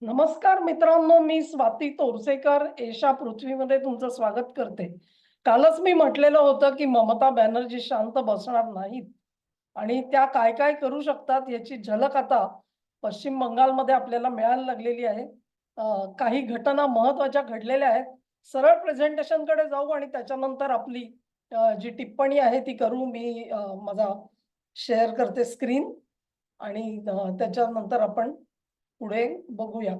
नमस्कार मित्रांनो, मी स्वाती तोरसेकर एशा पृथ्वीमध्ये तुमचं स्वागत करते. कालच मी म्हटलेलं होतं की ममता बॅनर्जी शांत बसणार नाहीत आणि त्या काय काय करू शकतात याची झलक आता पश्चिम बंगालमध्ये आपल्याला मिळायला लागलेली आहे. काही घटना महत्त्वाच्या घडलेल्या आहेत. सरळ प्रेझेंटेशनकडे जाऊ आणि त्याच्यानंतर आपली जी टिप्पणी आहे ती करू. मी माझा शेअर करते स्क्रीन आणि त्याच्यानंतर आपण पुढे बघूया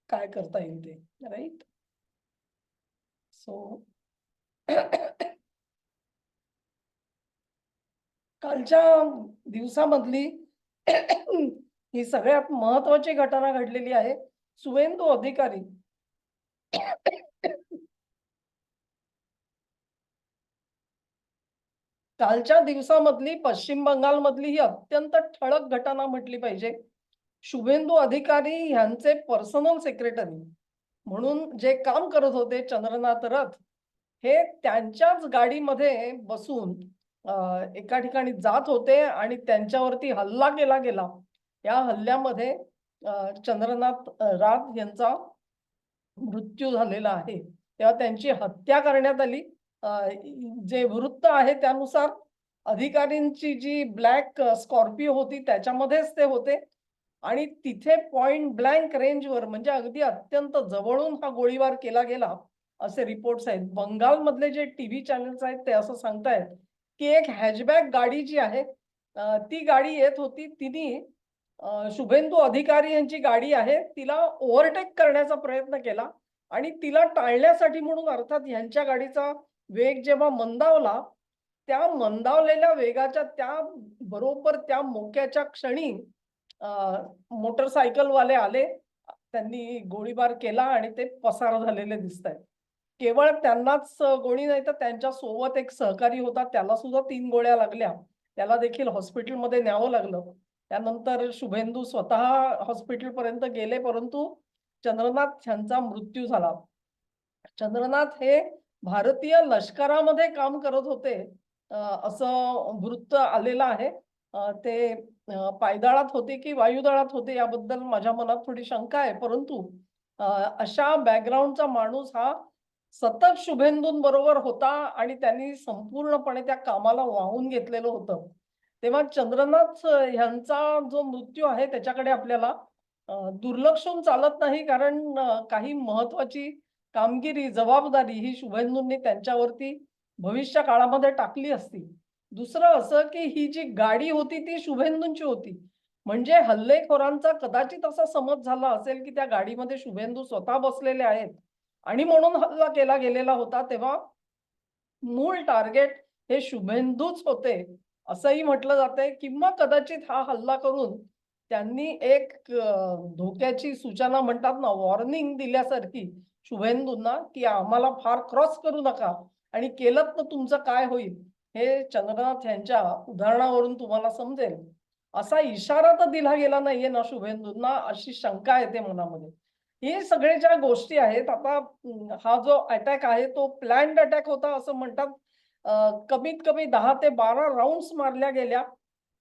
काय करता येईल ते. राईट. सो कालच्या दिवसामधली ही सगळ्यात महत्वाची घटना घडलेली आहे. सुवेंदू अधिकारी कालच्या दिवसामधली पश्चिम बंगालमधली ही अत्यंत ठळक घटना म्हटली पाहिजे. शुभेंदू अधिकारी यांचे पर्सनल सेक्रेटरी म्हणून जे काम करत होते चंद्रनाथ रथ, हे त्यांच्याच गाडीमध्ये बसून एका ठिकाणी जात होते आणि त्यांच्यावरती हल्ला केला गेला. या हल्ल्यामध्ये चंद्रनाथ राथ यांचा मृत्यू झालेला आहे. तेव्हा त्यांची हत्या करण्यात आली. जे वृत्त आहे त्यानुसार अधिकाऱ्यांची जी ब्लॅक स्कॉर्पिओ होती त्याच्यामध्येच ते होते आणि तिथे पॉइंट ब्लँक रेंजवर म्हणजे अगदी अत्यंत जवळून हा गोळीबार केला गेला असे रिपोर्ट्स आहेत. बंगालमधले जे टीव्ही चॅनल्स आहेत ते असं सांगतायत की एक हॅचबॅक गाडी जी आहे ती गाडी येत होती. तिने शुभेंदू अधिकारी यांची गाडी आहे तिला ओव्हरटेक करण्याचा प्रयत्न केला आणि तिला टाळण्यासाठी म्हणून अर्थात यांच्या गाडीचा वेग जेव्हा मंदावला, त्या मंदावलेल्या वेगाच्या त्या बरोबर त्या मोक्याच्या क्षणी मोटरसायकलवाले आले. त्यांनी गोळीबार केला आणि ते पसार झालेले दिसतायत. केवळ त्यांनाच गोळी नाही तर त्यांच्या सोबत एक सहकारी होता त्याला सुद्धा 3 गोळ्या लागल्या. त्याला देखील हॉस्पिटलमध्ये न्यावं लागलं. त्यानंतर शुभेंदू स्वतः हॉस्पिटलपर्यंत गेले परंतु चंद्रनाथ यांचा मृत्यू झाला. चंद्रनाथ हे भारतीय लष्करामध्ये काम करत होते असं वृत्त आलेलं आहे. ते पायदळात होते की वायुदळात होते याबद्दल माझ्या मनात थोडी शंका आहे. परंतु अ, अशा बॅकग्राऊंडचा माणूस हा सतत शुभेंदूंबरोबर होता आणि त्यांनी संपूर्णपणे त्या कामाला वाहून घेतलेलं होतं. तेव्हा चंद्रनाथ ह्यांचा जो मृत्यू आहे त्याच्याकडे आपल्याला दुर्लक्षून चालत नाही कारण काही महत्वाची कामगिरी, जबाबदारी ही शुभेंदूंनी त्यांच्यावरती भविष्य काळामध्ये टाकली असती. दुसरं असं, की ही जी गाडी होती ती शुभेंदूंची होती. म्हणजे हल्लेखोरांचा कदाचित असा समज झाला असेल, की त्या गाडीमध्ये शुभेंदू स्वतः बसलेले आहेत आणि म्हणून हल्ला केला गेलेला होता. तेव्हा मूळ टार्गेट हे शुभेंदूच होते, असंही म्हटलं जातंय किंवा कदाचित हा हल्ला करून त्यांनी एक धोक्याची सूचना म्हणतात ना, वॉर्निंग दिल्यासारखी शुभेंदूंना, की आम्हाला फार क्रॉस करू नका आणि केलंत तर तुमचं काय होईल, हे चंद्रनाथ यांच्या उदाहरणावरून तुम्हाला समजेल. असा इशारा तर दिला गेला नाहीये ना शुभेंदूंना, अशी शंका येते मनामध्ये. हे सगळे ज्या गोष्टी आहेत आता हा जो अटॅक आहे तो प्लॅन्ड अटॅक होता असं म्हणतात. कमीत कमी 10 ते 12 राउंड्स मारल्या गेल्या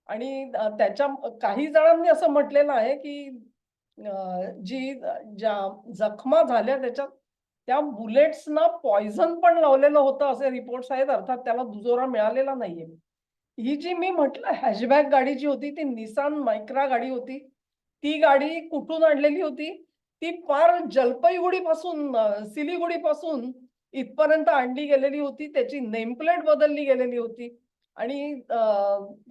आणि त्याच्या काही जणांनी असं म्हटलेलं आहे, की ज्या जखमा झाल्या त्याच्यात त्या बुलेट्सना पॉइझन पण लावलेलं होतं असे रिपोर्ट्स आहेत. अर्थात त्याला दुजोरा मिळालेला नाहीये. ही जी मी म्हटलं हॅशबॅक गाडी जी होती ती निसान मायक्रा गाडी होती. ती गाडी कुठून आणलेली होती? ती पार जलपैगुडीपासून सिलिगुडीपासून इथपर्यंत आणली गेलेली होती. त्याची नेम प्लेट बदलली गेलेली होती आणि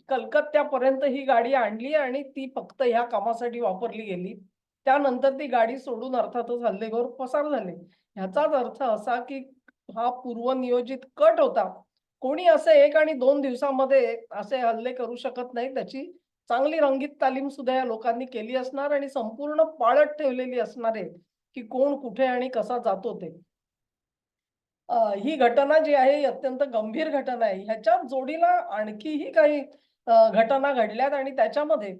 कलकत्त्यापर्यंत ही गाडी आणली आणि ती फक्त ह्या कामासाठी वापरली गेली. त्यानंतर ती गाडी सोडून अर्थातच हल्लेखोर पसार झाले. ह्याचाच अर्थ असा, की हा पूर्वनियोजित कट होता. कोणी असे 1 आणि 2 दिवसामध्ये असे हल्ले करू शकत नाही. त्याची चांगली रंगीत तालीम सुद्धा या लोकांनी केली असणार आणि संपूर्ण पाळत ठेवलेली असणार आहे, की कोण कुठे आणि कसा जातो ते. ही घटना जी आहे ही अत्यंत गंभीर घटना आहे. ह्याच्या जोडीला आणखीही काही घटना घडल्यात आणि त्याच्यामध्ये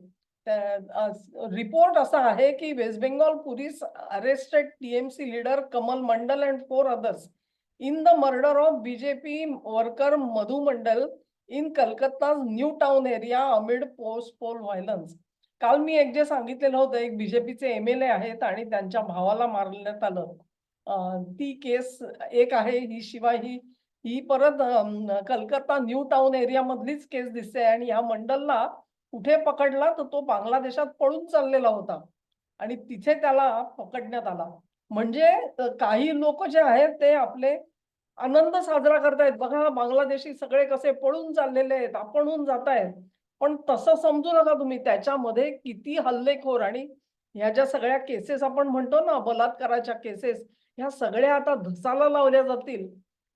रिपोर्ट असा आहे, की West Bengal police arrested TMC leader Kamal Mandal and 4 others in the murder of BJP worker Madhu Mandal in Kolkata's New Town area amid post-poll violence. काल मी एक जे सांगितलेलं होतं, एक बीजेपीचे एमएलए आहेत आणि त्यांच्या भावाला मारण्यात आलं. ती केस एक आहे. ही शिवाय ही परत कलकत्ता न्यू टाउन एरिया मधलीच केस दिसते आणि ह्या मंडलला कुठे पकडला तर तो बांगलादेशात पळून चाललेला होता आणि तिथे त्याला पकडण्यात आला. म्हणजे काही लोक जे आहेत ते आपले आनंद साजरा करतायत. बघा बांगलादेशी सगळे कसे पळून चाललेले आहेत, आपणहून जातायत. पण तसं समजू नका तुम्ही. त्याच्यामध्ये किती हल्लेखोर आणि ह्या ज्या सगळ्या केसेस आपण म्हणतो ना, बलात्काराच्या केसेस, ह्या सगळ्या आता धसाला लावल्या जातील.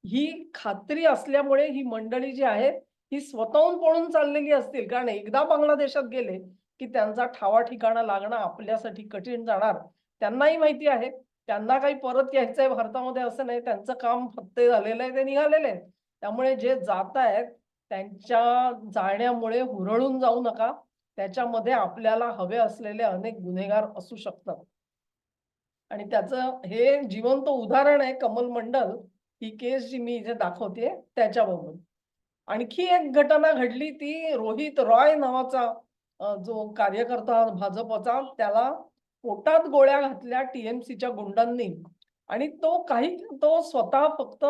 ही खात्री असल्यामुळे ही मंडळी जी आहे, ही स्वतःहून पळून चाललेली असतील. कारण एकदा बांगलादेशात गेले, की त्यांचा ठावा ठिकाणा लागणं आपल्यासाठी कठीण जाणार. त्यांनाही माहिती आहे. त्यांना काही परत यायचंय भारतामध्ये असं नाही. त्यांचं काम फत्ते झालेलं आहे, ते निघालेले आहेत. त्यामुळे जे जातायत त्यांच्या जाण्यामुळे हुरळून जाऊ नका. त्याच्यामध्ये आपल्याला हवे असलेले अनेक गुन्हेगार असू शकतात. आणि त्याचं हे जिवंत उदाहरण आहे कमल मंडल, ही केस जी मी इथे दाखवतेय त्याच्याबरोबर. आणखी एक घटना घडली ती रोहित रॉय नावाचा जो कार्यकर्ता भाजपचा त्याला पोटात गोळ्या घातल्या टीएमसीच्या गुंडांनी आणि तो स्वतः फक्त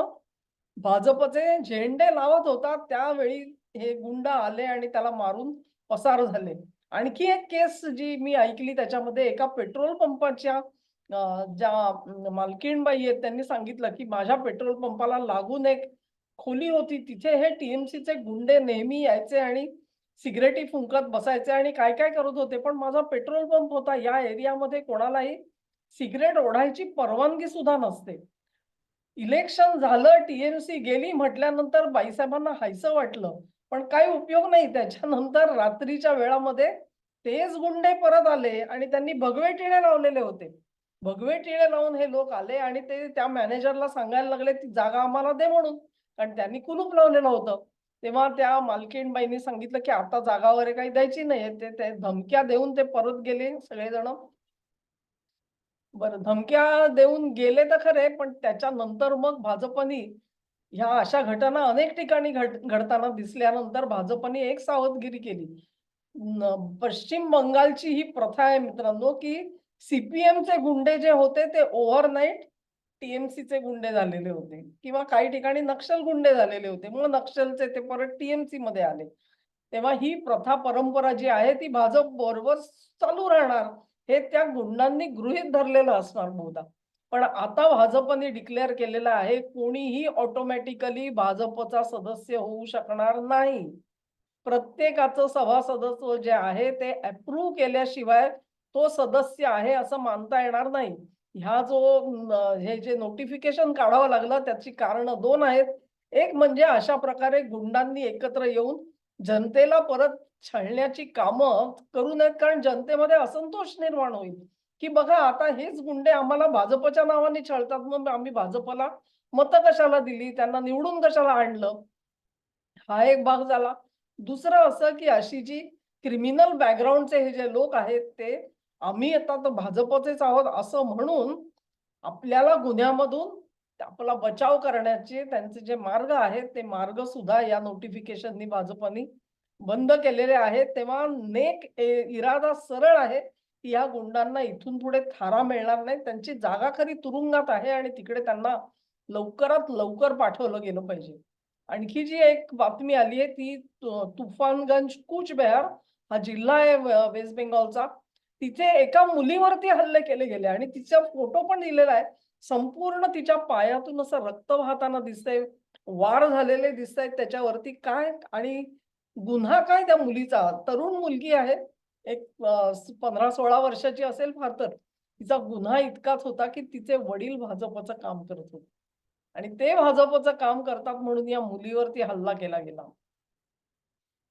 भाजपचे झेंडे लावत होता. त्यावेळी हे गुंड आले आणि त्याला मारून पसार झाले. आणखी एक केस जी मी ऐकली त्याच्यामध्ये एका पेट्रोल पंपाच्या ज्या मालकीणबाई आहेत त्यांनी सांगितलं, की माझ्या पेट्रोल पंपाला लागून एक खोली होती. तिथे हे टीएमसीचे गुंडे नेहमी यायचे आणि सिगारेटी फुंकत बसायचे आणि काय-काय करत होते. पण माझा पेट्रोल पंप होता. या एरियामध्ये कोणालाही सिगारेट ओढायची परवानगी सुद्धा नसते. इलेक्शन झालं, टीएमसी गेली म्हटल्यानंतर बाईसाहेबांना हायसं वाटलं. पण काही उपयोग नाही. त्याच्यानंतर रात्रीच्या वेळामध्ये तेच गुंडे परत आले आणि त्यांनी भगवे टिळे लावलेले होते. भगवे टिळे लावून हे लोक आले आणि ते त्या मॅनेजरला सांगायला लागले, "ती जागा आम्हाला दे" म्हणून. कारण त्यांनी कुलूप लावलेलं होतं. तेव्हा त्या मालकीणबाईंनी सांगितलं, की "आता जागा वगैरे काही द्यायची नाहीये." ते धमक्या देऊन ते परत गेले सगळेजण. बरं, धमक्या देऊन गेले तर खरे, पण त्याच्यानंतर मग भाजपनी ह्या अशा घटना अनेक ठिकाणी घडताना दिसल्यानंतर भाजपने एक सावधगिरी केली. पश्चिम बंगालची ही प्रथा आहे मित्रांनो, की सीपीएमचे गुंडे जे होते ते ओव्हरनाईट टीएमसीचे गुंडे झालेले होते किंवा काही ठिकाणी नक्षल गुंडे झालेले होते. मग नक्षलचे ते परत टीएमसी मध्ये आले. तेव्हा ही प्रथा परंपरा जी आहे ती भाजप बरोबर चालू राहणार. हे त्या गुंडांनी गृहीत धरलेलं असणार बहुधा. पण आता भाजपने डिक्लेअर केलेलं आहे, कोणीही ऑटोमॅटिकली भाजपचा सदस्य होऊ शकणार नाही. प्रत्येकाचं सभासदत्व जे आहे ते अप्रूव्ह केल्याशिवाय तो सदस्य आहे असं मानता येणार नाही. हे जे नोटिफिकेशन काढावं लागलं त्याची कारणं 2 आहेत. एक म्हणजे अशा प्रकारे गुंडांनी एकत्र येऊन जनतेला परत छळण्याची कामं करू नयेत, कारण जनतेमध्ये असंतोष निर्माण होईल, की बघा आता हेच गुंडे आम्हाला भाजपच्या नावाने छळतात, मग आम्ही भाजपला मतं कशाला दिली, त्यांना निवडून कशाला आणलं. हा एक भाग झाला. दुसरं असं, की अशी जी क्रिमिनल बॅकग्राऊंडचे हे जे लोक आहेत ते आम्ही आता तर भाजपचेच आहोत असं म्हणून आपल्याला गुन्ह्यामधून आपला बचाव करण्याचे त्यांचे जे मार्ग आहेत, ते मार्ग सुद्धा या नोटिफिकेशननी भाजपनी बंद केलेले आहेत. तेव्हा इरादा सरळ आहे, की या गुंडांना इथून पुढे थारा मिळणार नाही. त्यांची जागा खरी तुरुंगात आहे आणि तिकडे त्यांना लवकरात लवकर पाठवलं गेलं पाहिजे. आणखी जी एक बातमी आली आहे ती तुफानगंज, कूचबिहार हा जिल्हा आहे वेस्ट बेंगॉलचा. तिथे एका मुलीवरती हल्ले केले गेले आणि तिचा फोटो पण दिलेला आहे. संपूर्ण तिच्या पायातून असं रक्त वाहताना दिसतंय. वार झालेले दिसतायत त्याच्यावरती. काय आणि गुन्हा काय त्या मुलीचा? तरुण मुलगी आहे. एक 15-16 वर्षाची असेल फार तर. तिचा गुन्हा इतकाच होता, की तिचे वडील भाजपचं काम करत होते. आणि ते भाजपचं काम करतात म्हणून या मुलीवरती हल्ला केला गेला.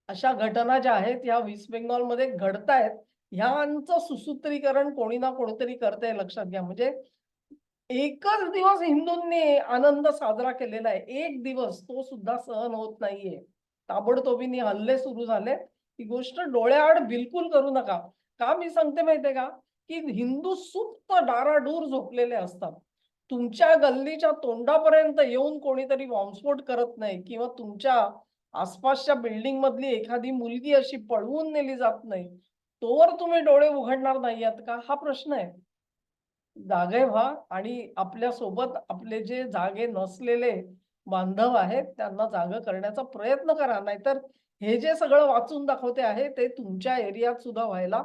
अशा घटना ज्या आहेत ह्या वेस्ट बेंगॉलमध्ये घडतायत. ह्यांचं सुसूत्रीकरण कोणी ना कोणीतरी करतंय लक्षात घ्या. म्हणजे एकच दिवस हिंदूंनी आनंद साजरा केलेला आहे. एक दिवस तो सुद्धा सहन होत नाहीये. ताबडतोबीने हल्ले सुरू झाले. ही गोष्ट डोळ्याआड बिलकुल करू नका. का मी सांगते माहितीये का? की हिंदू सुप्त डाराडूर झोपलेले असतात. तुमच्या गल्लीच्या तोंडापर्यंत येऊन कोणीतरी बॉम्बस्फोट करत नाही किंवा तुमच्या आसपासच्या बिल्डिंग मधली एखादी मुलगी अशी पळवून नेली जात नाही. तोवर तुम्ही डोळे उघडणार नाही आहात का? हा प्रश्न आहे. जागे व्हा आणि आपल्या सोबत आपले जे जागे नसलेले बांधव आहेत त्यांना जागं करण्याचा प्रयत्न करा. नाहीतर हे जे सगळं वाचून दाखवते आहे ते तुमच्या एरियात सुद्धा व्हायला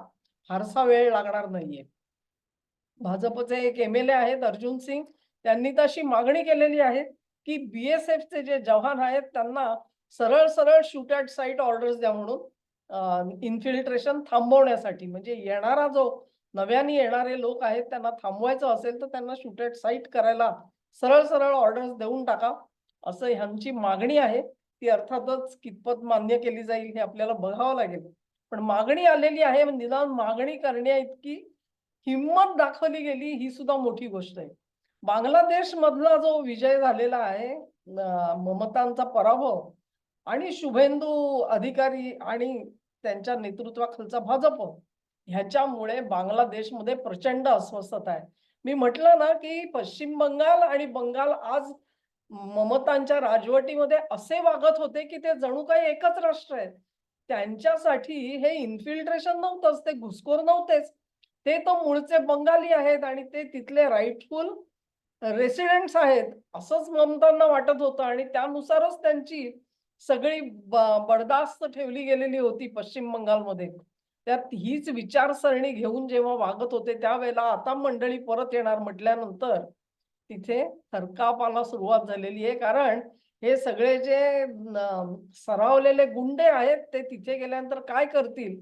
फारसा वेळ लागणार नाहीये. भाजपचे एक एम-एल-ए आहेत अर्जुन सिंग. त्यांनी तर अशी मागणी केलेली आहे, की बी-एस-एफचे जे जवान आहेत त्यांना सरळ-सरळ शूट ॲट साइट ऑर्डर्स द्या म्हणून इन्फिल्ट्रेशन थांबवण्यासाठी. म्हणजे येणारा जो नव्याने येणारे लोक आहेत त्यांना थांबवायचं असेल तर त्यांना शूट ॲट साइट करायला सरळ-सरळ ऑर्डर्स देऊन टाका. असं ह्यांची मागणी आहे. ती अर्थातच कितपत मान्य केली जाईल हे आपल्याला बघावं लागेल. पण मागणी आलेली आहे. निदान मागणी करण्याइतकी हिंमत दाखवली गेली ही सुद्धा मोठी गोष्ट आहे. बांगलादेशमधला जो विजय झालेला आहे, ममतांचा पराभव आणि शुभेंदू अधिकारी आणि त्यांच्या नेतृत्वाखालचा भाजप ह्याच्यामुळे बांगलादेशमध्ये प्रचंड अस्वस्थता आहे. मी म्हटलं ना, की पश्चिम बंगाल आणि बंगाल आज ममतांच्या राजवटीमध्ये असे वागत होते, की ते जणू काही एकच राष्ट्र आहे. त्यांच्यासाठी हे इन्फिल्ट्रेशन नव्हतंच, ते घुसखोर नव्हतेच. ते तर मूळचे बंगाली आहेत आणि ते तिथले राइटफुल रेसिडेंट्स आहेत, असंच ममतांना वाटत होतं आणि त्यानुसारच त्यांची सगळी बडदास्त ठेवली गेलेली होती पश्चिम बंगालमध्ये. त्यात हीच विचारसरणी घेऊन जेव्हा वागत होते, त्यावेळेला आता मंडळी परत येणार म्हटल्यानंतर तिथे थरकापाला सुरुवात झालेली आहे. कारण हे सगळे जे सरावलेले गुंडे आहेत, ते तिथे गेल्यानंतर काय करतील,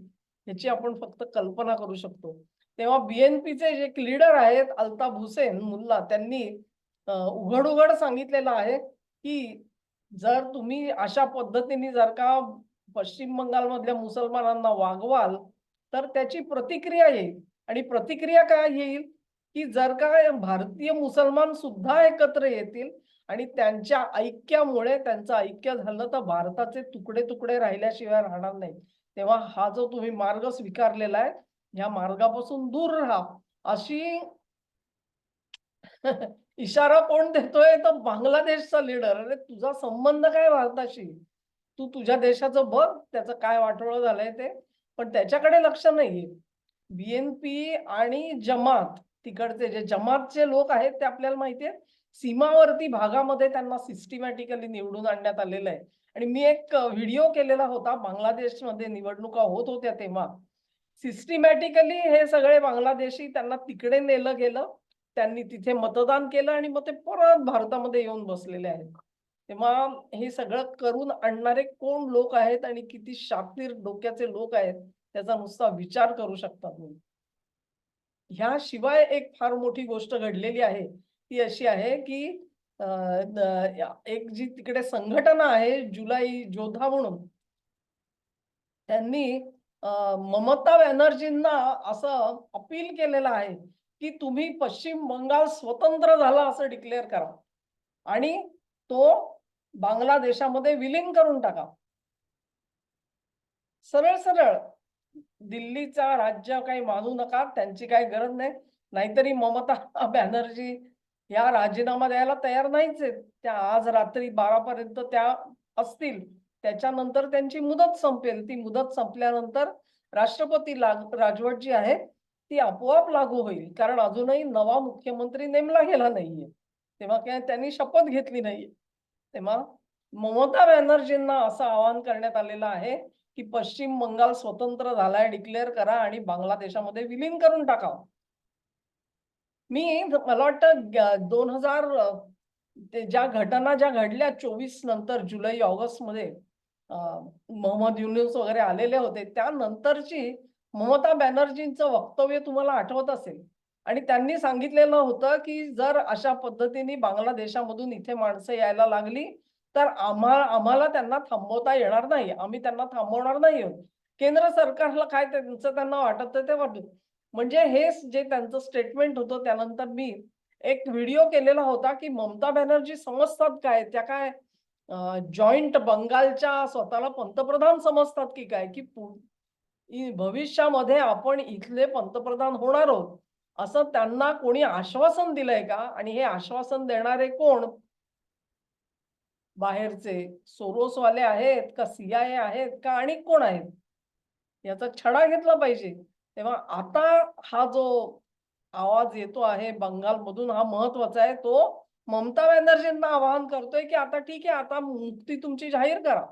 ह्याची आपण फक्त कल्पना करू शकतो. तेव्हा बी-एन-पीचे जे लीडर आहेत अल्ताफ हुसेन मुल्ला त्यांनी उघड-उघड सांगितलेलं आहे, की जर तुम्ही अशा पद्धतीने जर का पश्चिम बंगालमधल्या मुसलमानांना वागवाल, तर त्याची प्रतिक्रिया येईल आणि प्रतिक्रिया काय येईल, की जर का भारतीय मुसलमान सुद्धा एकत्र येतील आणि त्यांच्या ऐक्यामुळे त्यांचं ऐक्य झालं तर भारताचे तुकडे-तुकडे राहिल्याशिवाय राहणार नाही. तेव्हा हा जो तुम्ही मार्ग स्वीकारलेला आहे, या मार्गापासून दूर राहा. अशी इशारा कोण देतोय? तर बांगलादेशचा लीडर. अरे तुझा संबंध काय भारताशी? तू तुझ्या देशाचं बघ, त्याचं काय वाटोळं झालंय ते. पण त्याच्याकडे लक्ष नाहीये. बी आणि जमात तिकडचे जे जमातचे लोक आहेत ते आपल्याला माहिती आहे सीमावर्ती भागामध्ये त्यांना सिस्टमॅटिकली निवडून आणण्यात आलेलं आहे. आणि मी एक व्हिडिओ केलेला होता बांगलादेशमध्ये निवडणुका होत होत्या तेव्हा. सिस्टमॅटिकली हे सगळे बांगलादेशी त्यांना तिकडे नेलं गेलं. त्यांनी तिथे मतदान केलं आणि मग ते परत भारतामध्ये येऊन बसलेले आहेत. तेव्हा हे सगळं करून आणणारे कोण लोक आहेत आणि किती शातीर डोक्याचे लोक आहेत, त्याचा नुसता विचार करू शकता तुम्ही. ह्याशिवाय एक फार मोठी गोष्ट घडलेली आहे. ती अशी आहे, की अ, एक जी तिकडे संघटना आहे जुलै योद्धा म्हणून, त्यांनी ममता बॅनर्जींना असं अपील केलेलं आहे, की तुम्ही पश्चिम बंगाल स्वतंत्र झाला असं डिक्लेअर करा आणि तो बांगलादेशामध्ये विलीन करून टाका. सरळ-सरळ. दिल्लीचा राज्य काही मानू नका, त्यांची काही गरज नाही. नाहीतरी ममता बॅनर्जी या राजीनामा द्यायला तयार नाहीच आहेत. त्या आज रात्री 12 पर्यंत त्या असतील. त्याच्यानंतर त्यांची मुदत संपेल. ती मुदत संपल्यानंतर राष्ट्रपती राजवट जी आहे, ती आपोआप लागू होईल. कारण अजूनही नवा मुख्यमंत्री नेमला गेला नाहीये. तेव्हा काय त्यांनी शपथ घेतली नाहीये. तेव्हा ममता बॅनर्जींना असं आवाहन करण्यात आलेलं आहे, की पश्चिम बंगाल स्वतंत्र झालाय डिक्लेअर करा आणि बांगलादेशामध्ये विलीन करून टाका. मला वाटतं 2000 ते ज्या घडल्या 24 नंतर जुलै ऑगस्टमध्ये मोहम्मद युनूस वगैरे आलेले होते. त्यानंतरची ममता बॅनर्जींचं वक्तव्य तुम्हाला आठवत असेल आणि त्यांनी सांगितलेलं होतं, की जर अशा पद्धतीने बांगलादेशामधून इथे माणसं यायला लागली, तर आम्हाला त्यांना थांबवता येणार नाही. आम्ही त्यांना थांबवणार नाही आहोत. केंद्र सरकारला काय त्यांचं त्यांना वाटतं ते वाटू. म्हणजे हे जे त्यांचं स्टेटमेंट होतं त्यानंतर मी एक व्हिडिओ केलेला होता, की ममता बॅनर्जी समजतात काय? त्या काय जॉइंट बंगालच्या स्वतःला पंतप्रधान समजतात की काय? की भविष्यामध्ये आपण इथले पंतप्रधान होणार आहोत. असं त्यांना कोणी आश्वासन दिलंय का? आणि हे आश्वासन देणारे कोण? बाहेरचे सोरोसवाले आहेत का? CIA आहेत का? आणि कोण आहेत? याचा छडा घेतला पाहिजे. तेव्हा आता हा जो आवाज येतो आहे बंगालमधून हा महत्वाचा आहे. तो ममता बॅनर्जींना आवाहन करतोय, की आता ठीक आहे, आता मुक्ती तुमची जाहीर करा.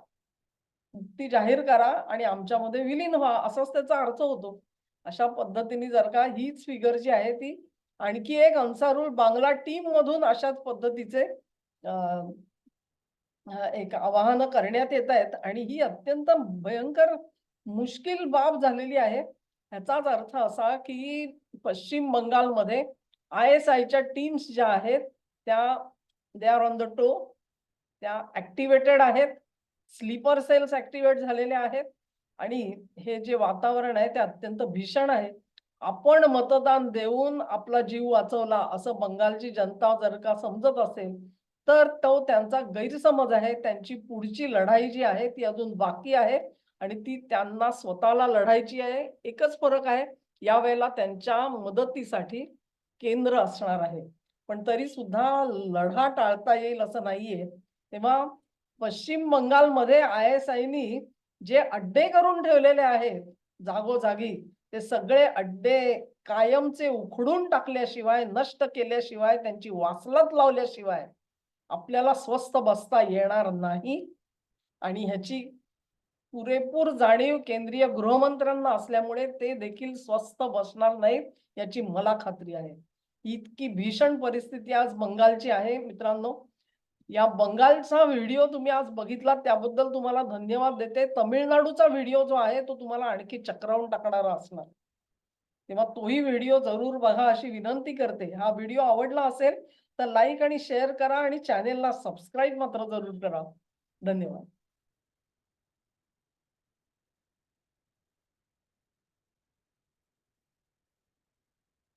मुक्ती जाहीर करा आणि आमच्यामध्ये विलीन व्हा, असाच त्याचा अर्थ होतो. अशा पद्धतीने जर का हीच फिगर जी आहे ती आणखी एक अन्सारुल बांगला टीममधून अशाच पद्धतीचे अ, एक आवाहनं करण्यात येत आहेत आणि ही अत्यंत भयंकर मुश्किल बाब झालेली आहे. ह्याचाच अर्थ असा, की पश्चिम बंगालमध्ये ISIच्या टीम्स ज्या आहेत, त्या they are on the toe. त्या ॲक्टिव्हेटेड आहेत. स्लीपर सेल्स ॲक्टिव्हेट झालेले आहेत आणि हे जे वातावरण आहे ते अत्यंत भीषण आहे. आपण मतदान देऊन आपला जीव वाचवला असं बंगालची जनता जर का समजत असेल, तर तो त्यांचा गैरसमज आहे. त्यांची पुढची लढाई जी आहे ती अजून बाकी आहे आणि ती त्यांना स्वतःला लढायची आहे. एकच फरक आहे, यावेळेला त्यांच्या मदतीसाठी केंद्र असणार आहे. पण तरी सुद्धा लढा टाळता येईल असं नाहीये. तेव्हा पश्चिम बंगालमध्ये ISIनी जे अड्डे करून ठेवलेले आहेत जागोजागी, ते सगळे अड्डे कायमचे उखडून टाकल्याशिवाय, नष्ट केल्याशिवाय, त्यांची वासलत लावल्याशिवाय आपल्याला स्वस्थ बसता येणार नाही आणि ह्याची पुरेपूर जाणीव केंद्रीय गृहमंत्र्यांना असल्यामुळे ते देखील स्वस्थ बसणार नाहीत, याची मला खात्री आहे. इतकी भीषण परिस्थिती आज बंगालची आहे मित्रांनो. या बंगालचा व्हिडिओ तुम्ही आज बघितलात त्याबद्दल तुम्हाला धन्यवाद देते. तमिळनाडूचा व्हिडिओ जो आहे तो तुम्हाला आणखी चक्रावून टाकणारा असणार. तेव्हा तोही व्हिडिओ जरूर बघा अशी विनंती करते. हा व्हिडिओ आवडला असेल तर लाईक आणि शेअर करा आणि चॅनेलला सबस्क्राईब मात्र जरूर करा. धन्यवाद.